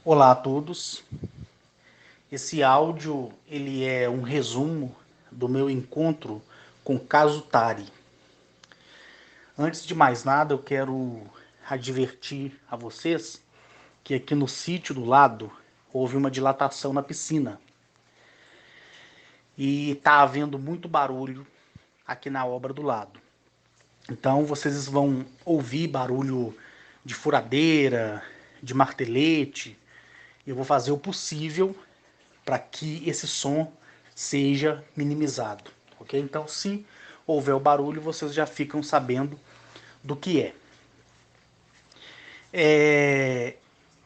Olá a todos. Esse áudio ele é um resumo do meu encontro com Caso Tari. Antes de mais nada, eu quero advertir a vocês que aqui no sítio do lado houve uma dilatação na piscina e está havendo muito barulho aqui na obra do lado. Então vocês vão ouvir barulho de furadeira, de martelete. Eu vou fazer o possível para que esse som seja minimizado, ok? Então, se houver o barulho, vocês já ficam sabendo do que é.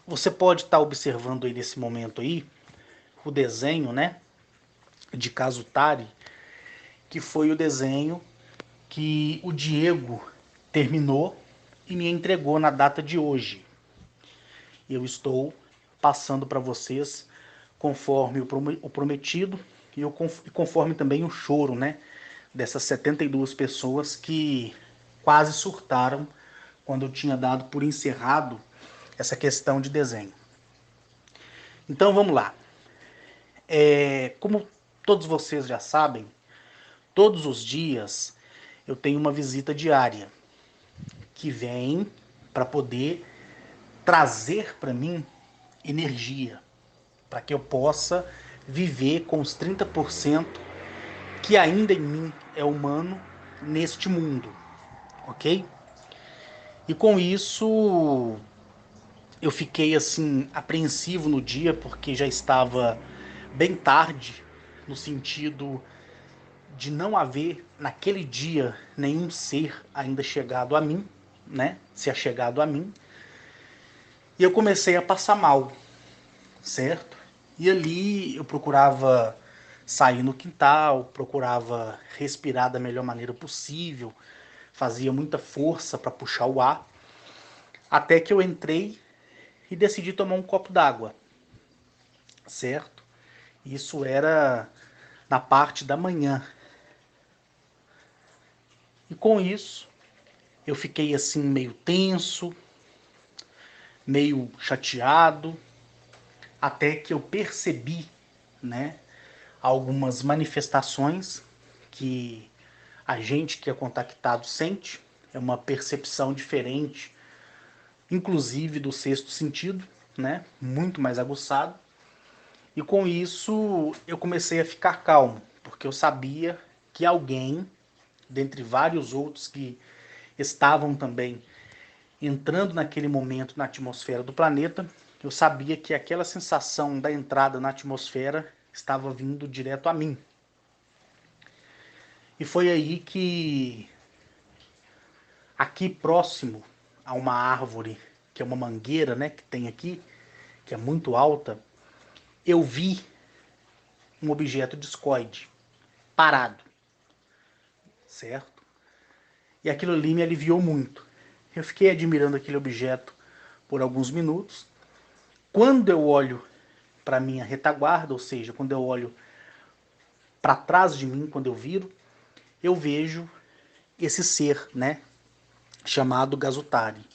Você pode estar observando aí nesse momento aí o desenho, né, de Kazutari, que foi o desenho que o Diego terminou e me entregou na data de hoje. Eu estou passando para vocês conforme o prometido e conforme também o choro, né, dessas 72 pessoas que quase surtaram quando eu tinha dado por encerrado essa questão de desenho. Então vamos lá. Como todos vocês já sabem, todos os dias eu tenho uma visita diária que vem para poder trazer para mim energia, para que eu possa viver com os 30% que ainda em mim é humano neste mundo, ok? E com isso eu fiquei assim apreensivo no dia porque já estava bem tarde, no sentido de não haver naquele dia nenhum ser ainda chegado a mim, né? Se achegado a mim. E eu comecei a passar mal, certo? E ali eu procurava sair no quintal, procurava respirar da melhor maneira possível, fazia muita força para puxar o ar, até que eu entrei e decidi tomar um copo d'água, certo? Isso era na parte da manhã. E com isso, eu fiquei assim meio tenso, meio chateado, até que eu percebi, né, algumas manifestações que a gente que é contactado sente, é uma percepção diferente, inclusive do sexto sentido, né, muito mais aguçado. E com isso eu comecei a ficar calmo, porque eu sabia que alguém, dentre vários outros que estavam também entrando naquele momento na atmosfera do planeta, eu sabia que aquela sensação da entrada na atmosfera estava vindo direto a mim. E foi aí que, aqui próximo a uma árvore, que é uma mangueira, né, que tem aqui, que é muito alta, eu vi um objeto discoide parado, certo? E aquilo ali me aliviou muito. Eu fiquei admirando aquele objeto por alguns minutos. Quando eu olho para minha retaguarda, ou seja, quando eu olho para trás de mim, quando eu viro, eu vejo esse ser, né, chamado Gazutari.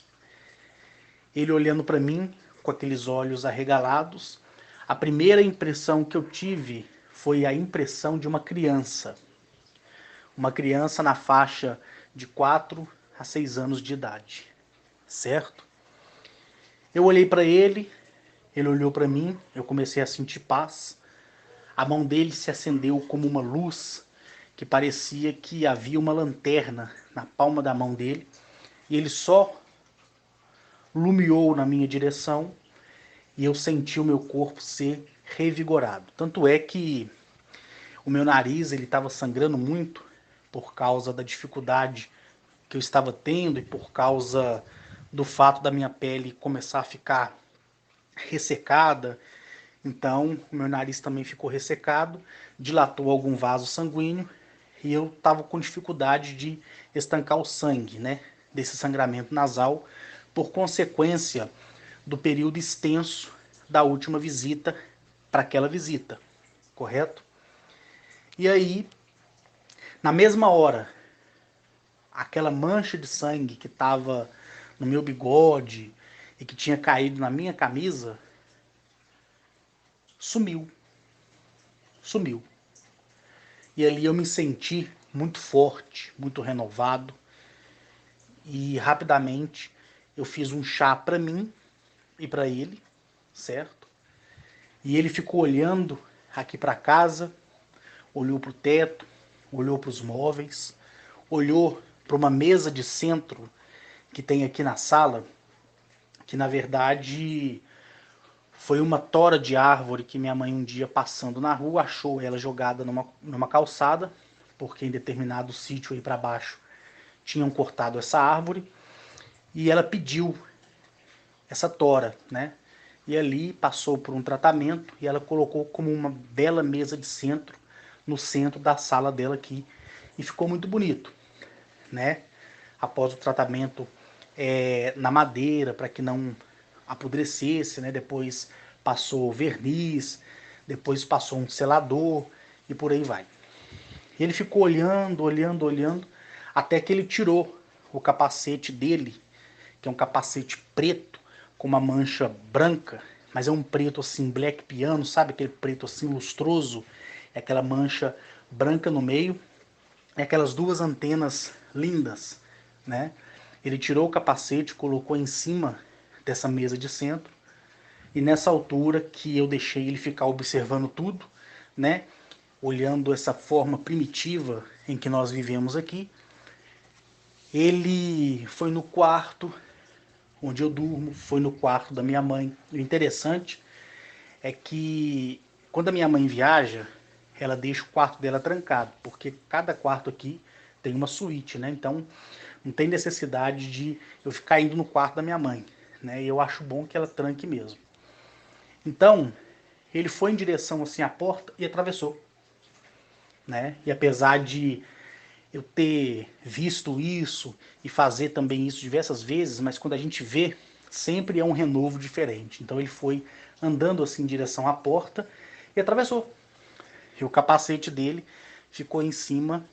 Ele olhando para mim com aqueles olhos arregalados. A primeira impressão que eu tive foi a impressão de uma criança. Uma criança na faixa de 4 a 6 anos de idade, certo? Eu olhei para ele, ele olhou para mim, eu comecei a sentir paz. A mão dele se acendeu como uma luz que parecia que havia uma lanterna na palma da mão dele, e ele só lumiou na minha direção e eu senti o meu corpo ser revigorado. Tanto é que o meu nariz ele estava sangrando muito por causa da dificuldade que eu estava tendo e por causa do fato da minha pele começar a ficar ressecada. Então, o meu nariz também ficou ressecado, dilatou algum vaso sanguíneo e eu estava com dificuldade de estancar o sangue, né, desse sangramento nasal, por consequência do período extenso da última visita para aquela visita, correto? E aí, na mesma hora, aquela mancha de sangue que estava no meu bigode e que tinha caído na minha camisa sumiu, sumiu. E ali eu me senti muito forte, muito renovado. E rapidamente eu fiz um chá para mim e para ele, certo? E ele ficou olhando aqui para casa, olhou para o teto, olhou para os móveis, olhou para uma mesa de centro que tem aqui na sala, que na verdade foi uma tora de árvore que minha mãe um dia passando na rua achou ela jogada numa calçada, porque em determinado sítio aí para baixo tinham cortado essa árvore e ela pediu essa tora, né? E ali passou por um tratamento e ela colocou como uma bela mesa de centro no centro da sala dela aqui e ficou muito bonito, né? Após o tratamento na madeira para que não apodrecesse, né? Depois passou verniz, depois passou um selador e por aí vai. E ele ficou olhando, olhando, olhando, até que ele tirou o capacete dele, que é um capacete preto com uma mancha branca, mas é um preto assim, black piano, sabe? Aquele preto assim lustroso, é aquela mancha branca no meio, e aquelas duas antenas lindas, né? Ele tirou o capacete, colocou em cima dessa mesa de centro, e nessa altura que eu deixei ele ficar observando tudo, né? Olhando essa forma primitiva em que nós vivemos aqui, ele foi no quarto onde eu durmo, foi no quarto da minha mãe. O interessante é que quando a minha mãe viaja, ela deixa o quarto dela trancado, porque cada quarto aqui tem uma suíte, né? Então não tem necessidade de eu ficar indo no quarto da minha mãe, né? E eu acho bom que ela tranque mesmo. Então ele foi em direção assim à porta e atravessou, né? E apesar de eu ter visto isso e fazer também isso diversas vezes, mas quando a gente vê, sempre é um renovo diferente. Então ele foi andando assim em direção à porta e atravessou. E o capacete dele ficou em cima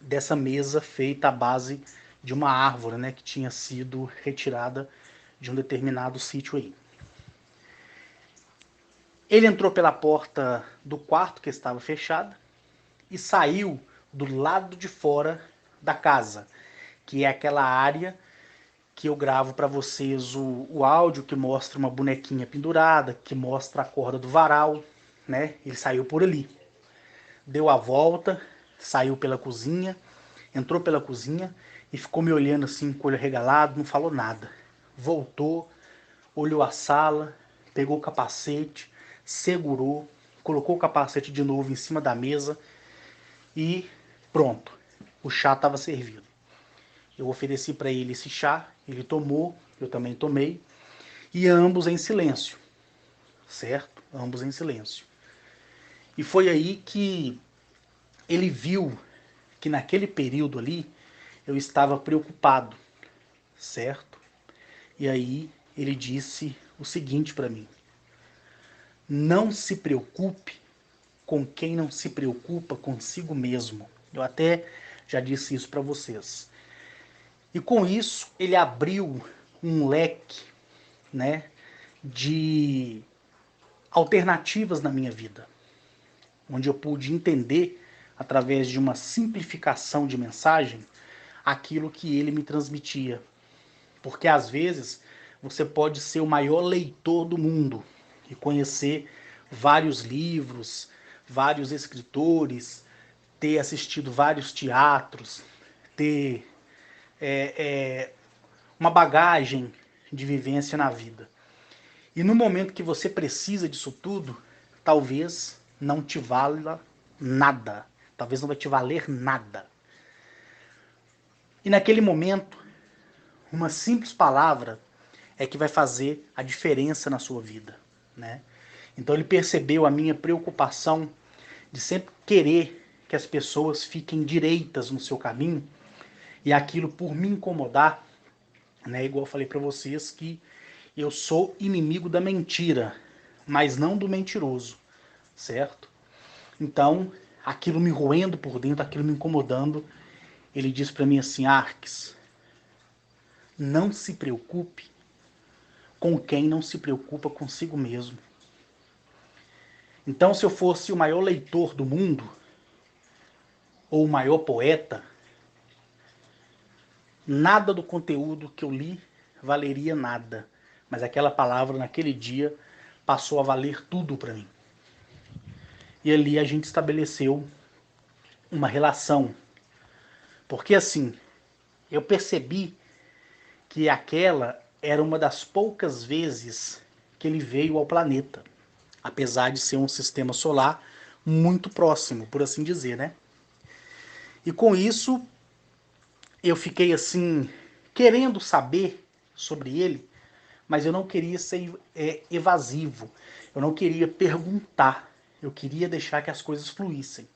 dessa mesa feita à base de uma árvore, né, que tinha sido retirada de um determinado sítio aí. Ele entrou pela porta do quarto que estava fechada e saiu do lado de fora da casa, que é aquela área que eu gravo para vocês o áudio que mostra uma bonequinha pendurada, que mostra a corda do varal, né? Ele saiu por ali, deu a volta, saiu pela cozinha, entrou pela cozinha e ficou me olhando assim com o olho regalado, não falou nada. Voltou, olhou a sala, pegou o capacete, segurou, colocou o capacete de novo em cima da mesa e pronto. O chá estava servido. Eu ofereci para ele esse chá, ele tomou, eu também tomei, e ambos em silêncio, certo? Ambos em silêncio. E foi aí que ele viu que naquele período ali eu estava preocupado, certo? E aí ele disse o seguinte para mim: não se preocupe com quem não se preocupa consigo mesmo. Eu até já disse isso para vocês. E com isso ele abriu um leque, né, de alternativas na minha vida, onde eu pude entender, através de uma simplificação de mensagem, aquilo que ele me transmitia. Porque às vezes você pode ser o maior leitor do mundo e conhecer vários livros, vários escritores, ter assistido vários teatros, ter uma bagagem de vivência na vida. E no momento que você precisa disso tudo, talvez não te valha nada. Talvez não vai te valer nada. E naquele momento, uma simples palavra é que vai fazer a diferença na sua vida, né? Então ele percebeu a minha preocupação de sempre querer que as pessoas fiquem direitas no seu caminho e aquilo por me incomodar, né? Igual eu falei para vocês que eu sou inimigo da mentira, mas não do mentiroso, certo? Então, aquilo me roendo por dentro, aquilo me incomodando, ele disse para mim assim: Arques, não se preocupe com quem não se preocupa consigo mesmo. Então, se eu fosse o maior leitor do mundo, ou o maior poeta, nada do conteúdo que eu li valeria nada. Mas aquela palavra, naquele dia, passou a valer tudo para mim. E ali a gente estabeleceu uma relação. Porque assim, eu percebi que aquela era uma das poucas vezes que ele veio ao planeta. Apesar de ser um sistema solar muito próximo, por assim dizer, né? E com isso, eu fiquei assim, querendo saber sobre ele, mas eu não queria ser evasivo. Eu não queria perguntar. Eu queria deixar que as coisas fluíssem.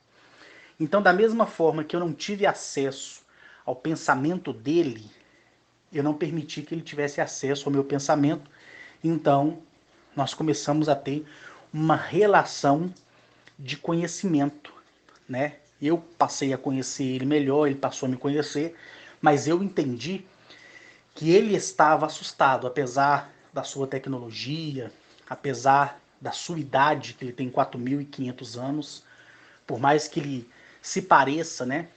Então, da mesma forma que eu não tive acesso ao pensamento dele, eu não permiti que ele tivesse acesso ao meu pensamento. Então, nós começamos a ter uma relação de conhecimento, né? Eu passei a conhecer ele melhor, ele passou a me conhecer, mas eu entendi que ele estava assustado, apesar da sua tecnologia, apesar da sua idade, que ele tem 4.500 anos, por mais que ele se pareça, né,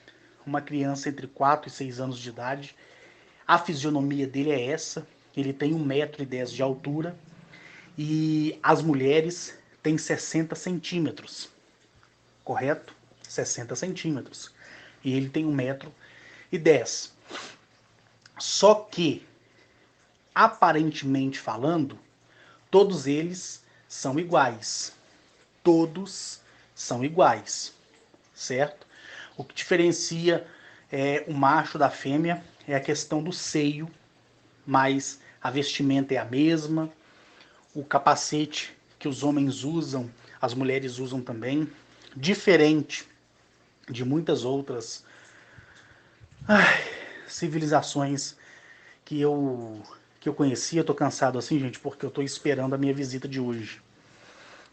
uma criança entre 4 e 6 anos de idade, a fisionomia dele é essa, ele tem 1,10 m de altura e as mulheres têm 60 centímetros, correto? 60 centímetros. E ele tem 1,10 m. Só que, aparentemente falando, todos eles são iguais. Todos são iguais, certo? O que diferencia o macho da fêmea é a questão do seio, mas a vestimenta é a mesma, o capacete que os homens usam, as mulheres usam também, diferente de muitas outras civilizações que eu conheci. Eu tô cansado assim, gente, porque eu tô esperando a minha visita de hoje.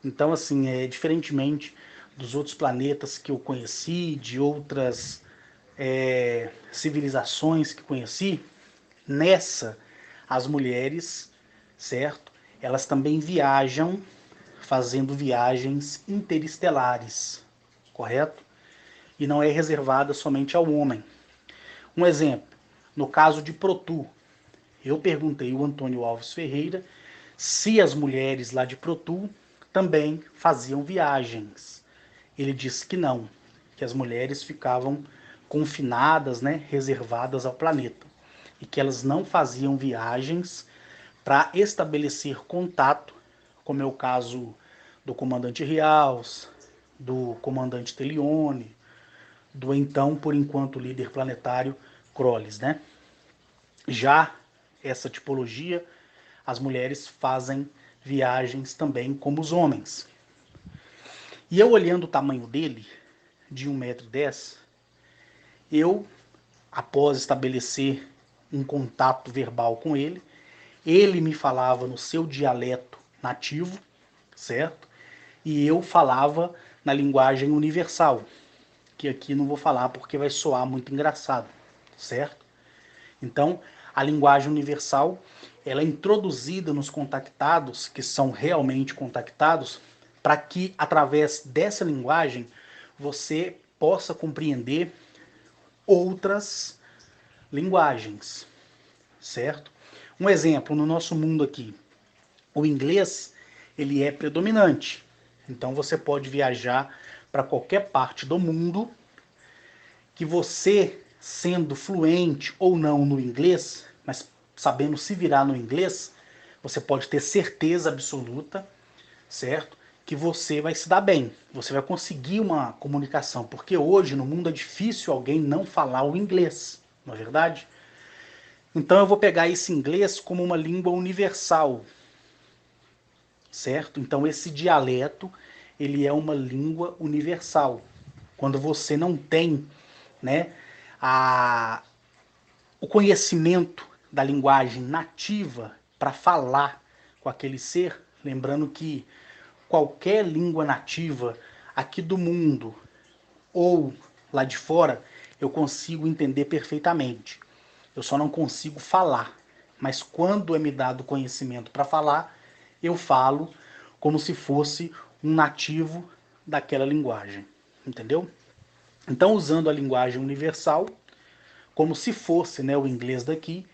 Então, assim, diferentemente dos outros planetas que eu conheci, de outras civilizações que conheci, nessa, as mulheres, certo? Elas também viajam fazendo viagens interestelares, correto? E não é reservada somente ao homem. Um exemplo, no caso de Protu, eu perguntei ao Antônio Alves Ferreira se as mulheres lá de Protu também faziam viagens. Ele disse que não, que as mulheres ficavam confinadas, né, reservadas ao planeta, e que elas não faziam viagens para estabelecer contato, como é o caso do comandante Rials, do comandante Telione, do então, por enquanto, líder planetário Crolles, né? Já essa tipologia, as mulheres fazem viagens também como os homens. E eu olhando o tamanho dele, de 1,10 m, eu, após estabelecer um contato verbal com ele, ele me falava no seu dialeto nativo, certo? E eu falava na linguagem universal, que aqui não vou falar porque vai soar muito engraçado, certo? Então, a linguagem universal, ela é introduzida nos contactados, que são realmente contactados, para que, através dessa linguagem, você possa compreender outras linguagens, certo? Um exemplo, no nosso mundo aqui, o inglês, ele é predominante. Então, você pode viajar para qualquer parte do mundo que você, sendo fluente ou não no inglês, mas sabendo se virar no inglês, você pode ter certeza absoluta, certo? Que você vai se dar bem, você vai conseguir uma comunicação, porque hoje no mundo é difícil alguém não falar o inglês, não é verdade? Então eu vou pegar esse inglês como uma língua universal, certo? Então esse dialeto, ele é uma língua universal. Quando você não tem, né, a, o conhecimento da linguagem nativa para falar com aquele ser, lembrando que qualquer língua nativa aqui do mundo ou lá de fora, eu consigo entender perfeitamente. Eu só não consigo falar. Mas quando é me dado conhecimento para falar, eu falo como se fosse um nativo daquela linguagem, entendeu? Então, usando a linguagem universal, como se fosse, né, o inglês daqui,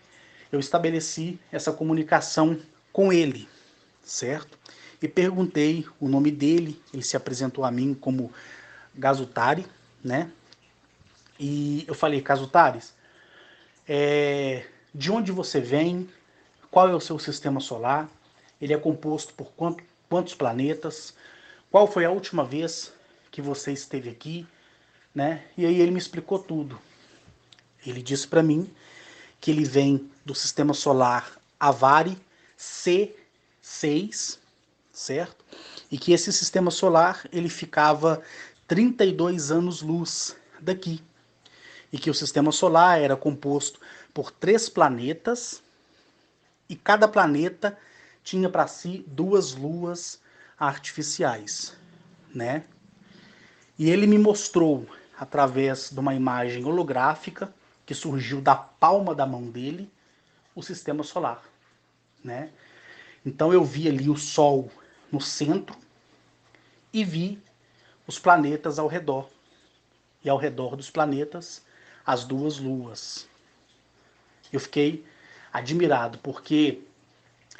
eu estabeleci essa comunicação com ele, certo? E perguntei o nome dele, ele se apresentou a mim como Gazutari, né? E eu falei, Gazutares, de onde você vem? Qual é o seu sistema solar? Ele é composto por quantos planetas? Qual foi a última vez que você esteve aqui? Né? E aí ele me explicou tudo. Ele disse para mim que ele vem do sistema solar Avari C6, certo? E que esse sistema solar ele ficava 32 anos-luz daqui. E que o sistema solar era composto por 3 planetas e cada planeta tinha para si 2 luas artificiais, né? E ele me mostrou através de uma imagem holográfica que surgiu da palma da mão dele o sistema solar, né? Então eu vi ali o Sol no centro e vi os planetas ao redor. E ao redor dos planetas, as 2 luas. Eu fiquei admirado, porque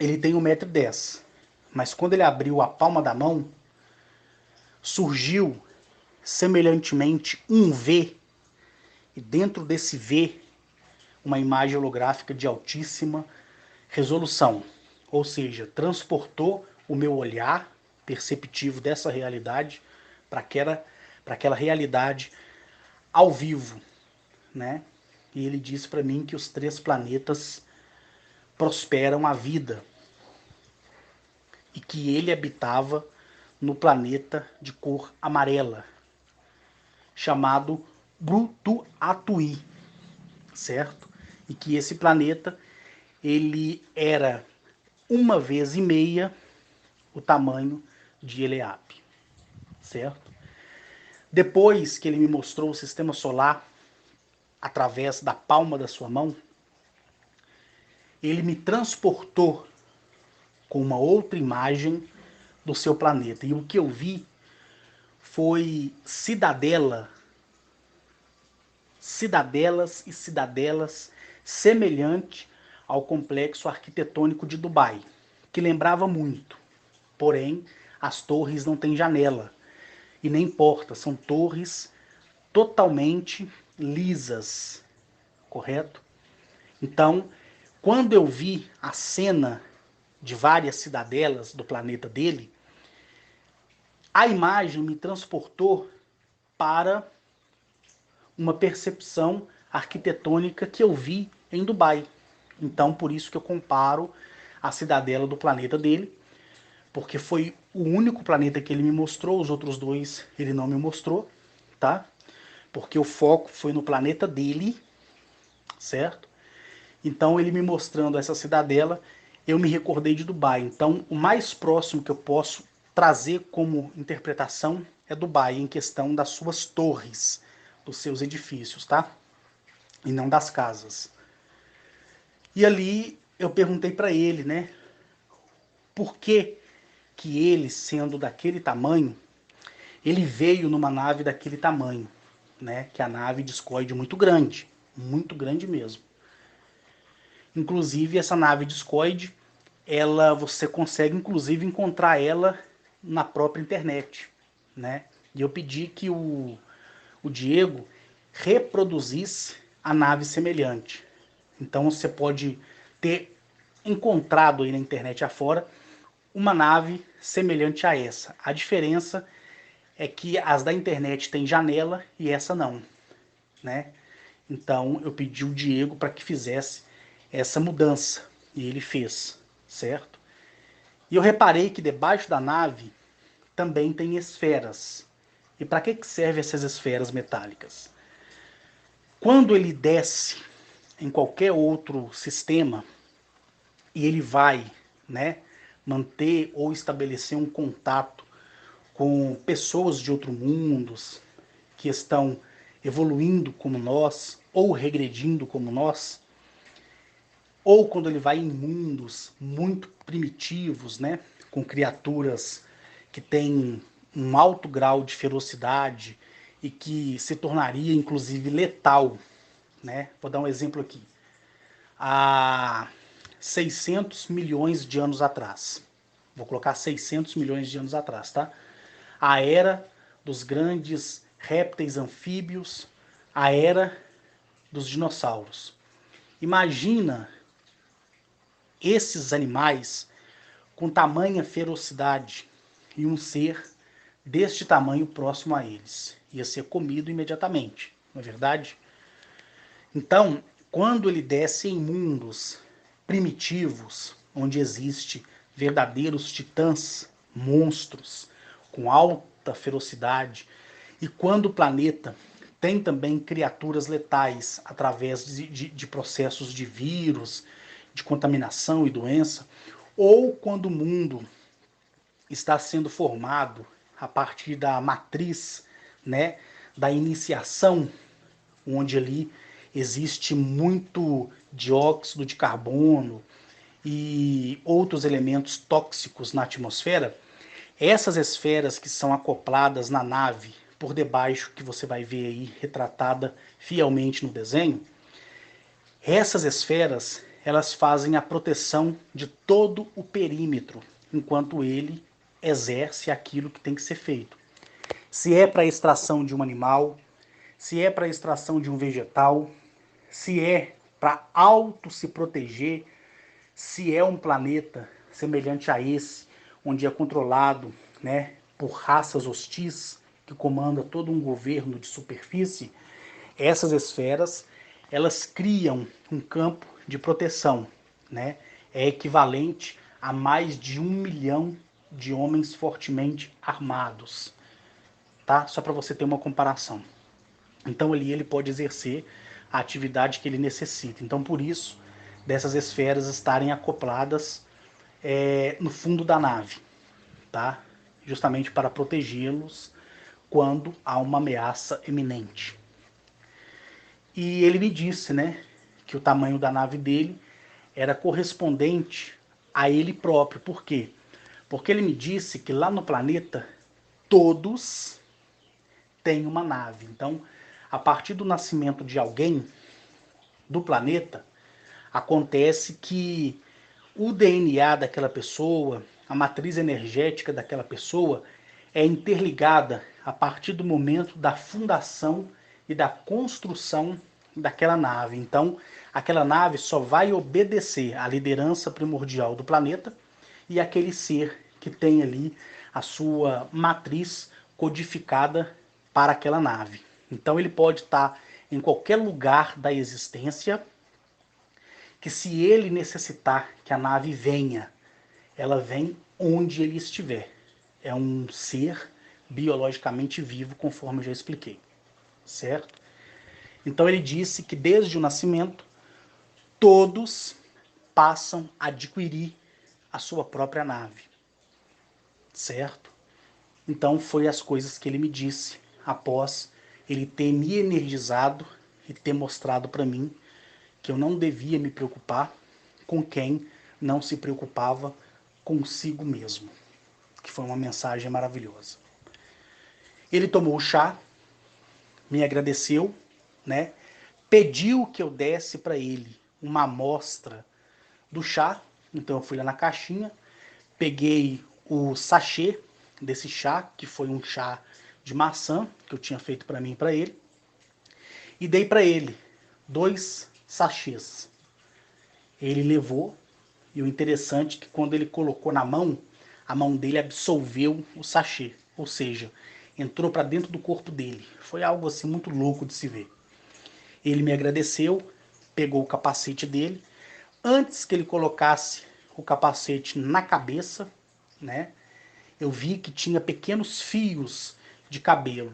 ele tem 1,10 m, mas quando ele abriu a palma da mão, surgiu semelhantemente um V, e dentro desse V, uma imagem holográfica de altíssima resolução. Ou seja, transportou o meu olhar perceptivo dessa realidade para aquela realidade ao vivo, né? E ele disse para mim que os 3 planetas prosperam a vida e que ele habitava no planeta de cor amarela, chamado Brutuatui, certo? E que esse planeta ele era 1,5 vezes o tamanho de Eleape, certo? Depois que ele me mostrou o sistema solar através da palma da sua mão, ele me transportou com uma outra imagem do seu planeta. E o que eu vi foi cidadelas e cidadelas semelhante ao complexo arquitetônico de Dubai, que lembrava muito. Porém, as torres não têm janela e nem porta, são torres totalmente lisas, correto? Então, quando eu vi a cena de várias cidadelas do planeta dele, a imagem me transportou para uma percepção arquitetônica que eu vi em Dubai. Então, por isso que eu comparo a cidadela do planeta dele, porque foi o único planeta que ele me mostrou, os outros 2 ele não me mostrou, tá? Porque o foco foi no planeta dele, certo? Então, ele me mostrando essa cidadela, eu me recordei de Dubai. Então, o mais próximo que eu posso trazer como interpretação é Dubai, em questão das suas torres, dos seus edifícios, tá? E não das casas. E ali eu perguntei para ele, né, por que ele, sendo daquele tamanho, ele veio numa nave daquele tamanho, né, que é a nave discoide muito grande mesmo. Inclusive essa nave discoide, ela você consegue inclusive encontrar ela na própria internet, né? E eu pedi que o Diego reproduzisse a nave semelhante. Então você pode ter encontrado aí na internet afora uma nave semelhante a essa. A diferença é que as da internet têm janela e essa não, né? Então eu pedi o Diego para que fizesse essa mudança e ele fez, certo? E eu reparei que debaixo da nave também tem esferas. E para que servem essas esferas metálicas? Quando ele desce em qualquer outro sistema e ele vai, né, manter ou estabelecer um contato com pessoas de outros mundos que estão evoluindo como nós ou regredindo como nós, ou quando ele vai em mundos muito primitivos, né, com criaturas que tem um alto grau de ferocidade e que se tornaria inclusive letal, né? Vou dar um exemplo aqui. Há 600 milhões de anos atrás. Vou colocar 600 milhões de anos atrás, tá? A era dos grandes répteis anfíbios, a era dos dinossauros. Imagina esses animais com tamanha ferocidade e um ser deste tamanho próximo a eles. Ia ser comido imediatamente, não é verdade? Então, quando ele desce em mundos primitivos, onde existe verdadeiros titãs, monstros, com alta ferocidade, e quando o planeta tem também criaturas letais através de processos de vírus, de contaminação e doença, ou quando o mundo está sendo formado a partir da matriz, né, da iniciação, onde ali existe muito dióxido de carbono e outros elementos tóxicos na atmosfera, essas esferas que são acopladas na nave por debaixo, que você vai ver aí retratada fielmente no desenho, essas esferas elas fazem a proteção de todo o perímetro, enquanto ele exerce aquilo que tem que ser feito. Se é para a extração de um animal, se é para a extração de um vegetal, se é para auto se proteger, se é um planeta semelhante a esse, onde é controlado, né, por raças hostis, que comanda todo um governo de superfície, essas esferas, elas criam um campo de proteção, né? É equivalente a mais de 1 milhão de homens fortemente armados, tá? Só para você ter uma comparação. Então ali ele pode exercer a atividade que ele necessita. Então por isso, dessas esferas estarem acopladas no fundo da nave, tá? Justamente para protegê-los quando há uma ameaça iminente. E ele me disse, né, que o tamanho da nave dele era correspondente a ele próprio. Por quê? Porque ele me disse que lá no planeta todos têm uma nave. Então, a partir do nascimento de alguém do planeta, acontece que o DNA daquela pessoa, a matriz energética daquela pessoa é interligada a partir do momento da fundação e da construção daquela nave. Então, aquela nave só vai obedecer à liderança primordial do planeta e aquele ser que tem ali a sua matriz codificada para aquela nave. Então, ele pode estar em qualquer lugar da existência, que se ele necessitar que a nave venha, ela vem onde ele estiver. É um ser biologicamente vivo, conforme eu já expliquei, certo? Então ele disse que desde o nascimento, todos passam a adquirir a sua própria nave, certo? Então foi as coisas que ele me disse após ele ter me energizado e ter mostrado para mim que eu não devia me preocupar com quem não se preocupava consigo mesmo, que foi uma mensagem maravilhosa. Ele tomou o chá, me agradeceu, né? Pediu que eu desse para ele uma amostra do chá. Então eu fui lá na caixinha, peguei o sachê desse chá, que foi um chá de maçã que eu tinha feito para mim e para ele, e dei para ele 2 sachês. Ele levou, e o interessante é que quando ele colocou na mão, a mão dele absolveu o sachê, ou seja, entrou para dentro do corpo dele. Foi algo assim muito louco de se ver. Ele me agradeceu, pegou o capacete dele. Antes que ele colocasse o capacete na cabeça, né, eu vi que tinha pequenos fios de cabelo,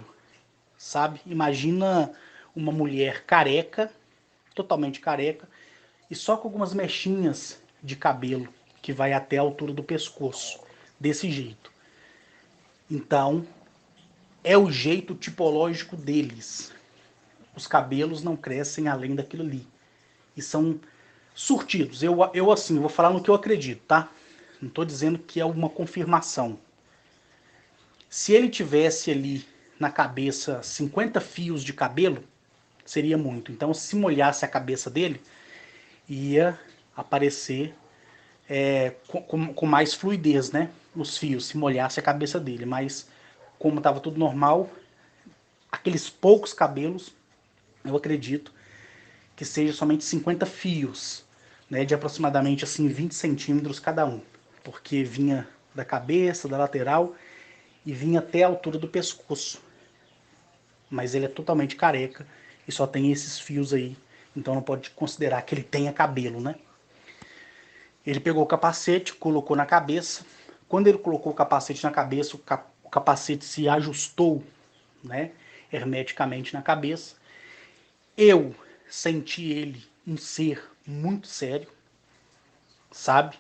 sabe? Imagina uma mulher careca, totalmente careca, e só com algumas mechinhas de cabelo que vai até a altura do pescoço, desse jeito. Então, é o jeito tipológico deles. Os cabelos não crescem além daquilo ali. E são surtidos. Eu assim, vou falar no que eu acredito, tá? Não estou dizendo que é uma confirmação. Se ele tivesse ali na cabeça 50 fios de cabelo, seria muito. Então, se molhasse a cabeça dele, ia aparecer com mais fluidez, né? Os fios, se molhasse a cabeça dele. Mas, como estava tudo normal, aqueles poucos cabelos, eu acredito que seja somente 50 fios, né? De aproximadamente assim 20 centímetros cada um. Porque vinha da cabeça, da lateral e vinha até a altura do pescoço. Mas ele é totalmente careca e só tem esses fios aí. Então não pode considerar que ele tenha cabelo, né? Ele pegou o capacete, colocou na cabeça. Quando ele colocou o capacete na cabeça, o capacete se ajustou, né, hermeticamente na cabeça. Eu senti ele um ser muito sério, sabe?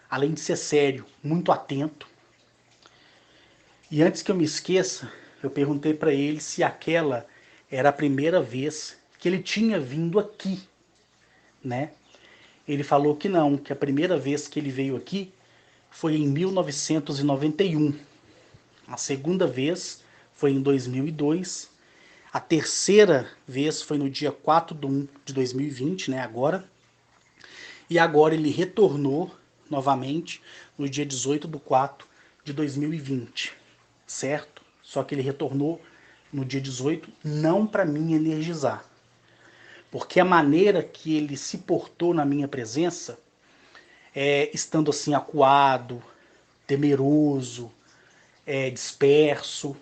Além de ser sério, muito atento. E antes que eu me esqueça, eu perguntei para ele se aquela era a primeira vez que ele tinha vindo aqui, né? Ele falou que não, que a primeira vez que ele veio aqui foi em 1991. A segunda vez foi em 2002. A terceira vez foi no dia 4/1 de 2020, né, agora. E agora ele retornou novamente no dia 18/4 de 2020, certo? Só que ele retornou no dia 18 não para me energizar. Porque a maneira que ele se portou na minha presença, estando assim acuado, temeroso, disperso,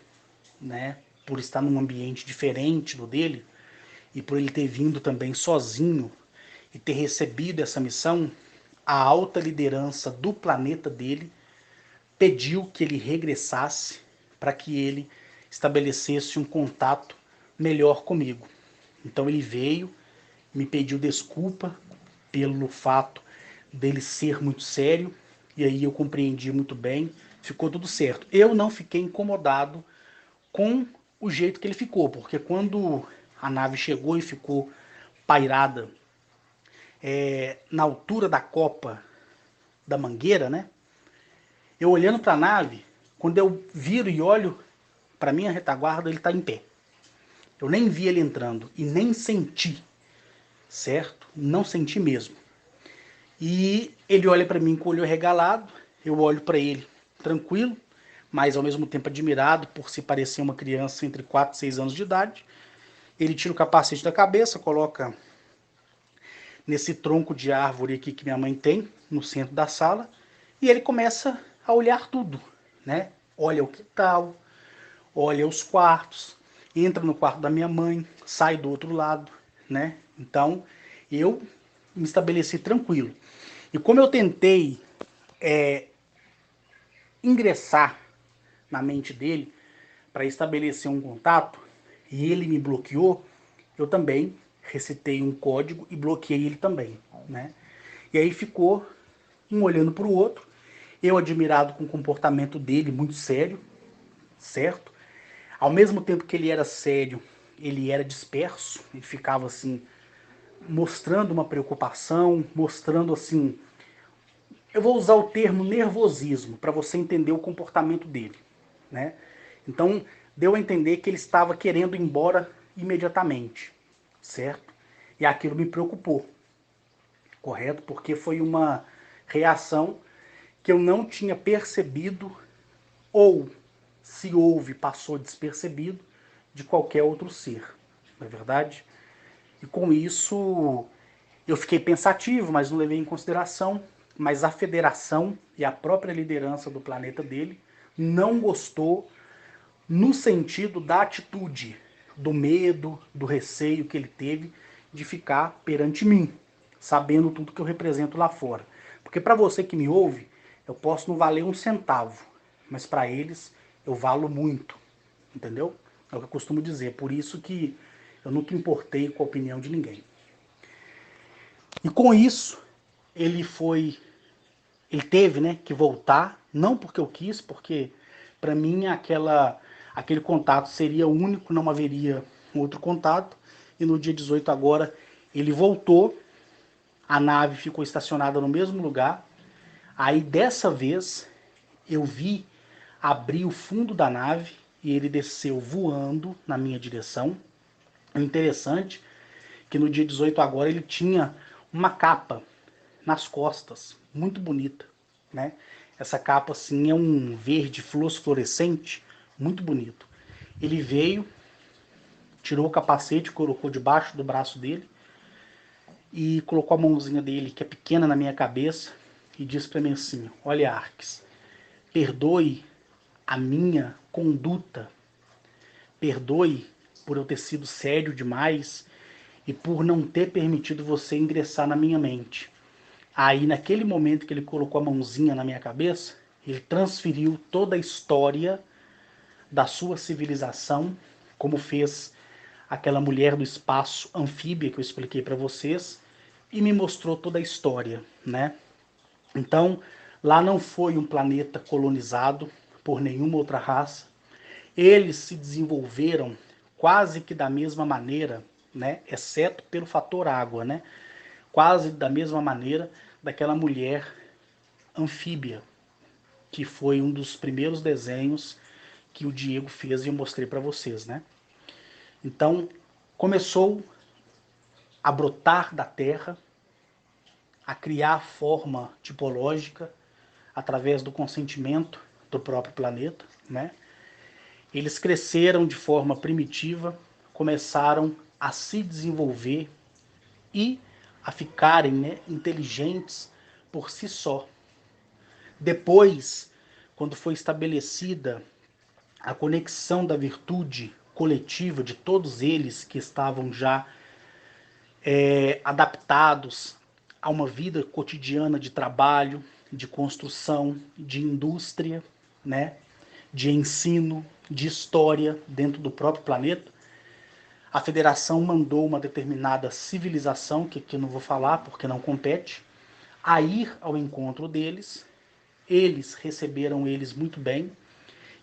né, por estar num ambiente diferente do dele e por ele ter vindo também sozinho e ter recebido essa missão, a alta liderança do planeta dele pediu que ele regressasse para que ele estabelecesse um contato melhor comigo. Então ele veio, me pediu desculpa pelo fato dele ser muito sério, e aí eu compreendi muito bem, ficou tudo certo. Eu não fiquei incomodado com o jeito que ele ficou, porque quando a nave chegou e ficou pairada na altura da copa da mangueira, né? Eu olhando para a nave, quando eu viro e olho para minha retaguarda, ele está em pé. Eu nem vi ele entrando e nem senti, certo? Não senti mesmo. E ele olha para mim com o olho regalado, eu olho para ele tranquilo, mas ao mesmo tempo admirado por se parecer uma criança entre 4 e 6 anos de idade. Ele tira o capacete da cabeça, coloca nesse tronco de árvore aqui que minha mãe tem, no centro da sala, e ele começa a olhar tudo, né? Olha o quintal, olha os quartos, entra no quarto da minha mãe, sai do outro lado, né? Então, eu me estabeleci tranquilo. E como eu tentei ingressar na mente dele para estabelecer um contato, e ele me bloqueou, eu também recitei um código e bloqueei ele também, né? E aí ficou um olhando para o outro, eu admirado com o comportamento dele, muito sério, certo? Ao mesmo tempo que ele era sério, ele era disperso, ele ficava assim, mostrando uma preocupação, mostrando assim, eu vou usar o termo nervosismo para você entender o comportamento dele, né? Então, deu a entender que ele estava querendo ir embora imediatamente, certo? E aquilo me preocupou, correto? Porque foi uma reação que eu não tinha percebido, ou se houve, passou despercebido, de qualquer outro ser, não é verdade? E com isso eu fiquei pensativo, mas não levei em consideração. Mas a federação e a própria liderança do planeta dele não gostou no sentido da atitude, do medo, do receio que ele teve de ficar perante mim, sabendo tudo que eu represento lá fora. Porque para você que me ouve, eu posso não valer um centavo, mas para eles eu valo muito, entendeu? É o que eu costumo dizer. Por isso que eu nunca importei com a opinião de ninguém. E com isso, ele teve, né, que voltar, não porque eu quis, porque para mim aquele contato seria único, não haveria outro contato. E no dia 18 agora ele voltou, a nave ficou estacionada no mesmo lugar. Aí dessa vez eu vi abri o fundo da nave e ele desceu voando na minha direção. O interessante é que no dia 18 agora ele tinha uma capa nas costas, muito bonita, né? Essa capa assim é um verde fluorescente, muito bonito. Ele veio, tirou o capacete, colocou debaixo do braço dele e colocou a mãozinha dele, que é pequena, na minha cabeça e disse para mim assim: olha, Arques, perdoe a minha conduta, perdoe por eu ter sido sério demais e por não ter permitido você ingressar na minha mente. Aí, naquele momento que ele colocou a mãozinha na minha cabeça, ele transferiu toda a história da sua civilização, como fez aquela mulher do espaço anfíbia que eu expliquei para vocês, e me mostrou toda a história, né? Então, lá não foi um planeta colonizado por nenhuma outra raça. Eles se desenvolveram quase que da mesma maneira, né? Exceto pelo fator água, né? Quase da mesma maneira daquela mulher anfíbia, que foi um dos primeiros desenhos que o Diego fez e eu mostrei para vocês, né? Então, começou a brotar da terra, a criar forma tipológica através do consentimento do próprio planeta, né? Eles cresceram de forma primitiva, começaram a se desenvolver e a ficarem, né, inteligentes por si só. Depois, quando foi estabelecida a conexão da virtude coletiva de todos eles que estavam já adaptados a uma vida cotidiana de trabalho, de construção, de indústria, né, de ensino, de história dentro do próprio planeta, a federação mandou uma determinada civilização, que aqui eu não vou falar porque não compete, a ir ao encontro deles. Eles receberam eles muito bem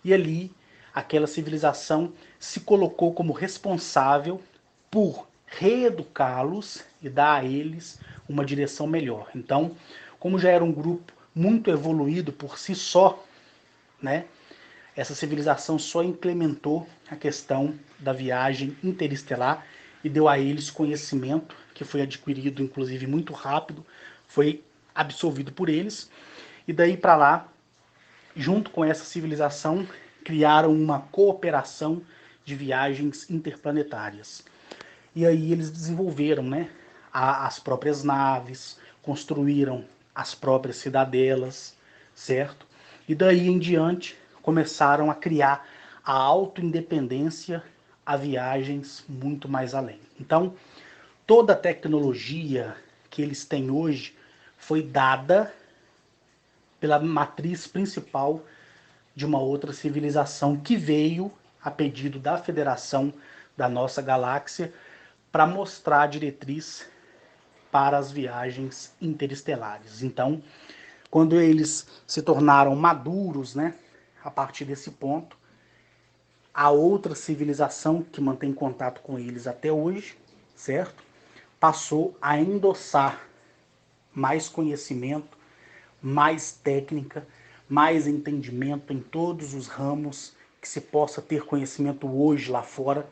e ali aquela civilização se colocou como responsável por reeducá-los e dar a eles uma direção melhor. Então, como já era um grupo muito evoluído por si só, né, essa civilização só implementou a questão da viagem interestelar e deu a eles conhecimento que foi adquirido, inclusive, muito rápido, foi absorvido por eles, e daí para lá, junto com essa civilização, criaram uma cooperação de viagens interplanetárias. E aí eles desenvolveram, né, as próprias naves, construíram as próprias cidadelas, certo? E daí em diante começaram a criar a autoindependência a viagens muito mais além. Então, toda a tecnologia que eles têm hoje foi dada pela matriz principal de uma outra civilização que veio a pedido da Federação da nossa galáxia para mostrar a diretriz para as viagens interestelares. Então, quando eles se tornaram maduros, né, a partir desse ponto, a outra civilização que mantém contato com eles até hoje, certo? Passou a endossar mais conhecimento, mais técnica, mais entendimento em todos os ramos que se possa ter conhecimento hoje lá fora,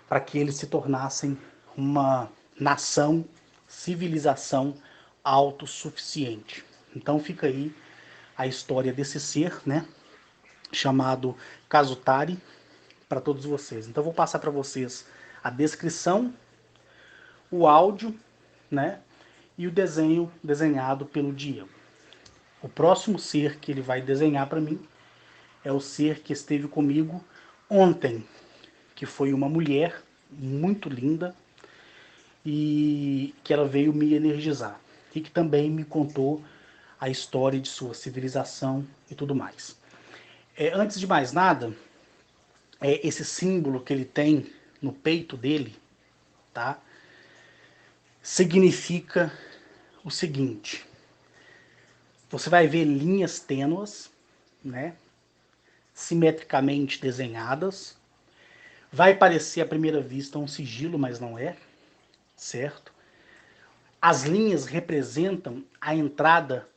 para que eles se tornassem uma nação, civilização autossuficiente. Então fica aí a história desse ser, né, chamado Kazutari, para todos vocês. Então eu vou passar para vocês a descrição, o áudio, né, e o desenho desenhado pelo Diego. O próximo ser que ele vai desenhar para mim é o ser que esteve comigo ontem, que foi uma mulher muito linda e que ela veio me energizar e que também me contou a história de sua civilização e tudo mais. Antes de mais nada, esse símbolo que ele tem no peito dele, tá, significa o seguinte: você vai ver linhas tênues, né, simetricamente desenhadas. Vai parecer à primeira vista um sigilo, mas não é, certo? As linhas representam a entrada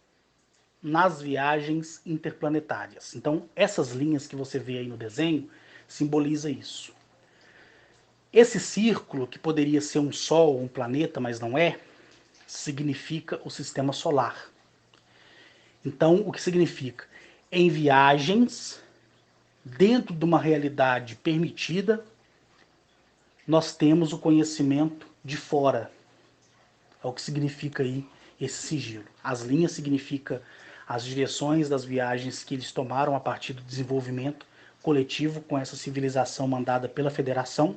nas viagens interplanetárias. Então, essas linhas que você vê aí no desenho simboliza isso. Esse círculo, que poderia ser um sol, um planeta, mas não é, significa o sistema solar. Então, o que significa? Em viagens, dentro de uma realidade permitida, nós temos o conhecimento de fora. É o que significa aí esse sigilo. As linhas significam as direções das viagens que eles tomaram a partir do desenvolvimento coletivo com essa civilização mandada pela Federação.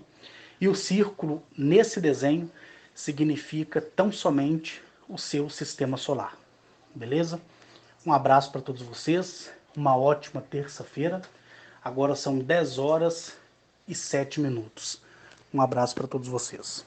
E o círculo, nesse desenho, significa tão somente o seu sistema solar. Beleza? Um abraço para todos vocês. Uma ótima terça-feira. Agora são 10 horas e 7 minutos. Um abraço para todos vocês.